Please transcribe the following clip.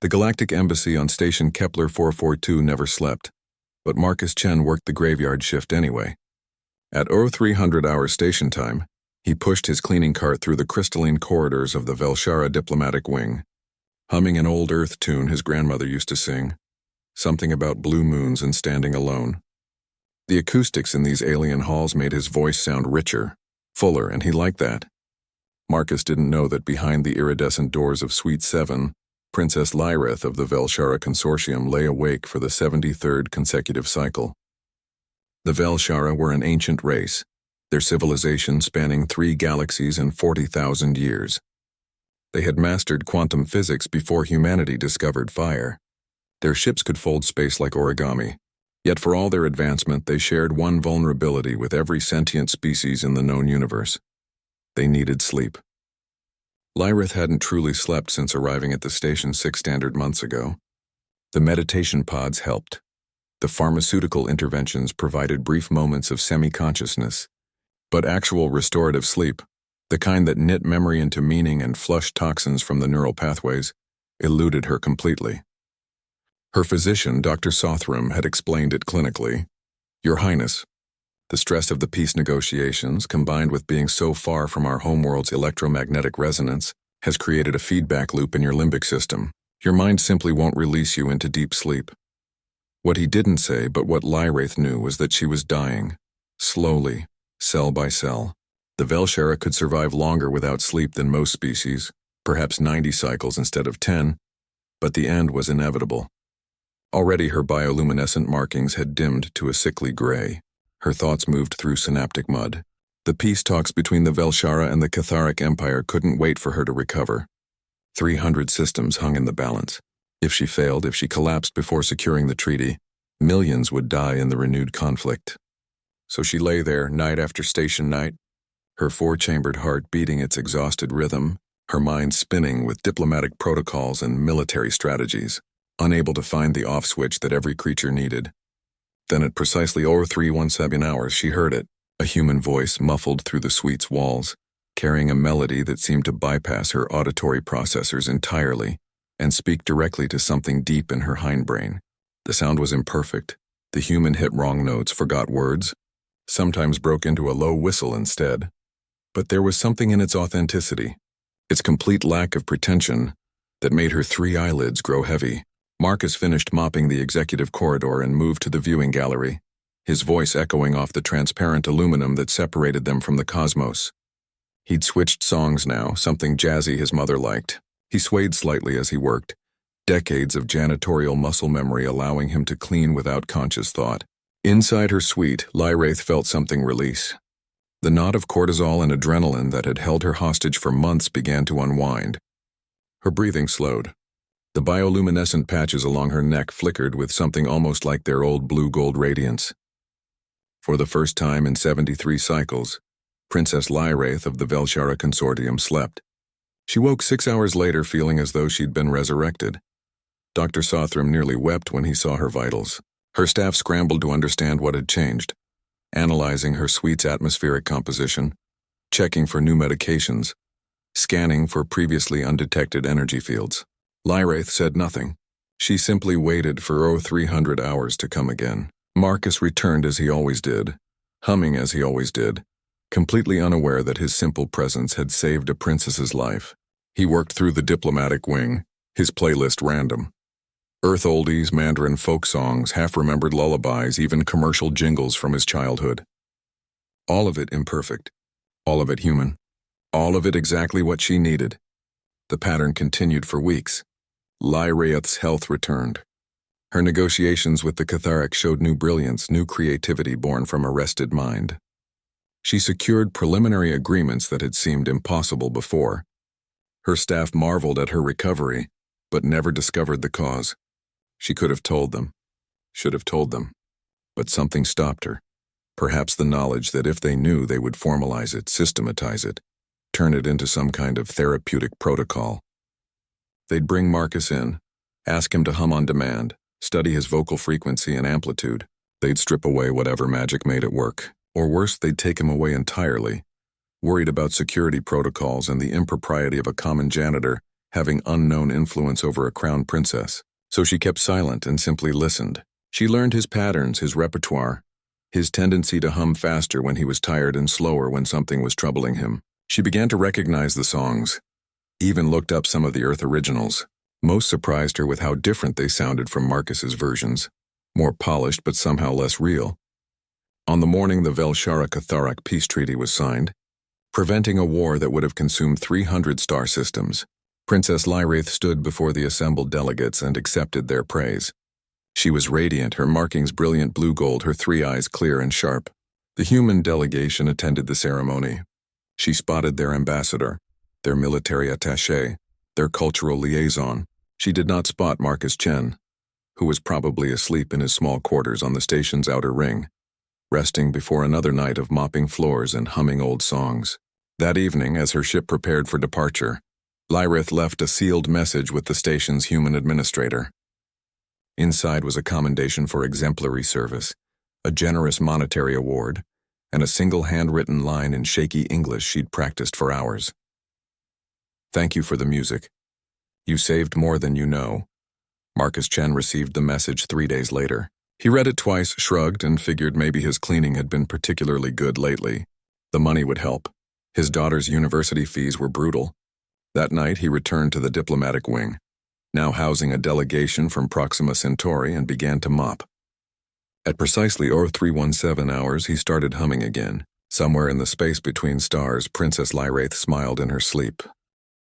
The Galactic Embassy on Station Kepler 442 never slept, but Marcus Chen worked the graveyard shift anyway. At 0300-hour station time, he pushed his cleaning cart through the crystalline corridors of the Velshara diplomatic wing, humming an old Earth tune his grandmother used to sing, something about blue moons and standing alone. The acoustics in these alien halls made his voice sound richer, fuller, and he liked that. Marcus didn't know that behind the iridescent doors of Suite 7, Princess Lyrith of the Velshara Consortium lay awake for the 73rd consecutive cycle. The Velshara were an ancient race, their civilization spanning 3 galaxies and 40,000 years. They had mastered quantum physics before humanity discovered fire. Their ships could fold space like origami, yet for all their advancement they shared one vulnerability with every sentient species in the known universe. They needed sleep. Lyrith hadn't truly slept since arriving at the station 6 standard months ago. The meditation pods helped. The pharmaceutical interventions provided brief moments of semi-consciousness. But actual restorative sleep, the kind that knit memory into meaning and flushed toxins from the neural pathways, eluded her completely. Her physician, Dr. Sothram, had explained it clinically. Your Highness, the stress of the peace negotiations, combined with being so far from our homeworld's electromagnetic resonance, has created a feedback loop in your limbic system. Your mind simply won't release you into deep sleep. What he didn't say, but what Lyrith knew, was that she was dying, slowly, cell by cell. The Velshara could survive longer without sleep than most species, perhaps 90 cycles instead of 10, but the end was inevitable. Already her bioluminescent markings had dimmed to a sickly gray. Her thoughts moved through synaptic mud. The peace talks between the Velshara and the Catharic Empire couldn't wait for her to recover. 300 systems hung in the balance. If she failed, if she collapsed before securing the treaty, millions would die in the renewed conflict. So she lay there night after station night, her 4-chambered heart beating its exhausted rhythm, her mind spinning with diplomatic protocols and military strategies, unable to find the off switch that every creature needed. Then at precisely 0317 hours she heard it, a human voice muffled through the suite's walls, carrying a melody that seemed to bypass her auditory processors entirely and speak directly to something deep in her hindbrain. The sound was imperfect. The human hit wrong notes, forgot words, sometimes broke into a low whistle instead. But there was something in its authenticity, its complete lack of pretension, that made her 3 eyelids grow heavy. Marcus finished mopping the executive corridor and moved to the viewing gallery, his voice echoing off the transparent aluminum that separated them from the cosmos. He'd switched songs now, something jazzy his mother liked. He swayed slightly as he worked, decades of janitorial muscle memory allowing him to clean without conscious thought. Inside her suite, Lyrith felt something release. The knot of cortisol and adrenaline that had held her hostage for months began to unwind. Her breathing slowed. The bioluminescent patches along her neck flickered with something almost like their old blue-gold radiance. For the first time in 73 cycles, Princess Lyrith of the Velshara Consortium slept. She woke 6 hours later feeling as though she'd been resurrected. Dr. Sothram nearly wept when he saw her vitals. Her staff scrambled to understand what had changed, analyzing her suite's atmospheric composition, checking for new medications, scanning for previously undetected energy fields. Lyrith said nothing. She simply waited for 0300 hours to come again. Marcus returned as he always did, humming as he always did, completely unaware that his simple presence had saved a princess's life. He worked through the diplomatic wing, his playlist random. Earth oldies, Mandarin folk songs, half-remembered lullabies, even commercial jingles from his childhood. All of it imperfect, all of it human, all of it exactly what she needed. The pattern continued for weeks. Lyrith's health returned. Her negotiations with the Catharic showed new brilliance, new creativity born from a rested mind. She secured preliminary agreements that had seemed impossible before. Her staff marveled at her recovery, but never discovered the cause. She could have told them, should have told them, but something stopped her. Perhaps the knowledge that if they knew, they would formalize it, systematize it, turn it into some kind of therapeutic protocol. They'd bring Marcus in, ask him to hum on demand, study his vocal frequency and amplitude. They'd strip away whatever magic made it work. Or worse, they'd take him away entirely. Worried about security protocols and the impropriety of a common janitor, having unknown influence over a crown princess. So she kept silent and simply listened. She learned his patterns, his repertoire, his tendency to hum faster when he was tired and slower when something was troubling him. She began to recognize the songs, even looked up some of the Earth originals. Most surprised her with how different they sounded from Marcus's versions, more polished but somehow less real. On the morning the Velshara-Catharak peace treaty was signed, preventing a war that would have consumed 300 star systems, Princess Lyraith stood before the assembled delegates and accepted their praise. She was radiant, her markings brilliant blue-gold, her 3 eyes clear and sharp. The human delegation attended the ceremony. She spotted their ambassador, their military attaché, their cultural liaison. She did not spot Marcus Chen, who was probably asleep in his small quarters on the station's outer ring, resting before another night of mopping floors and humming old songs. That evening, as her ship prepared for departure, Lyraith left a sealed message with the station's human administrator. Inside was a commendation for exemplary service, a generous monetary award, and a single handwritten line in shaky English she'd practiced for hours. "Thank you for the music. You saved more than you know." Marcus Chen received the message 3 days later. He read it twice, shrugged, and figured maybe his cleaning had been particularly good lately. The money would help. His daughter's university fees were brutal. That night he returned to the diplomatic wing, now housing a delegation from Proxima Centauri, and began to mop. At precisely 0317 hours, he started humming again. Somewhere in the space between stars, Princess Lyraith smiled in her sleep.